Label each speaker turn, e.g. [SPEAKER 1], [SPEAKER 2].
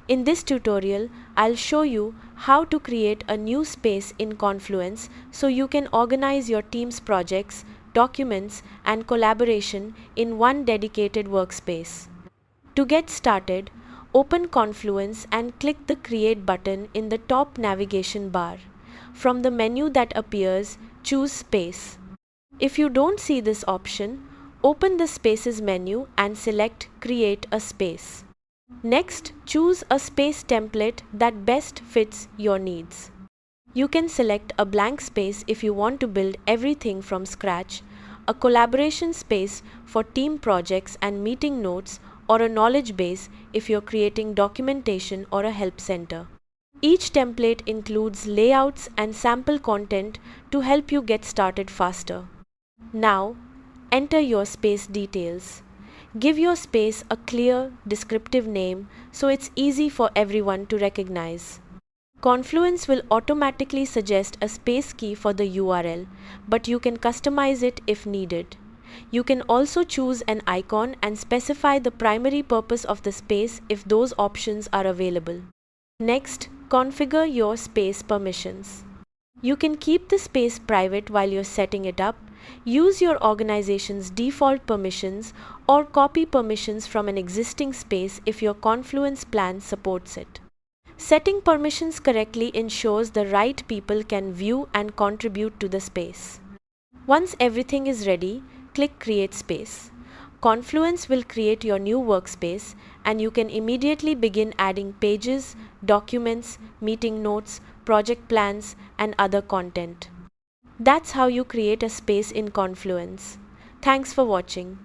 [SPEAKER 1] In this tutorial, I'll show you how to create a new space in Confluence so you can organize your team's projects, documents, and collaboration in one dedicated workspace. To get started, open Confluence and click the Create button in the top navigation bar. From the menu that appears, choose Space. If you don't see this option, open the Spaces menu and select Create a Space. Next, choose a space template that best fits your needs. You can select a blank space if you want to build everything from scratch, a collaboration space for team projects and meeting notes, or a knowledge base if you're creating documentation or a help center. Each template includes layouts and sample content to help you get started faster. Now, enter your space details. Give your space a clear, descriptive name so it's easy for everyone to recognize. Confluence will automatically suggest a space key for the URL, but you can customize it if needed. You can also choose an icon and specify the primary purpose of the space if those options are available. Next, configure your space permissions. You can keep the space private while you're setting it up, use your organization's default permissions, or copy permissions from an existing space if your Confluence plan supports it. Setting permissions correctly ensures the right people can view and contribute to the space. Once everything is ready, click Create Space. Confluence will create your new workspace, and you can immediately begin adding pages, documents, meeting notes, project plans, and other content. That's how you create a space in Confluence. Thanks for watching.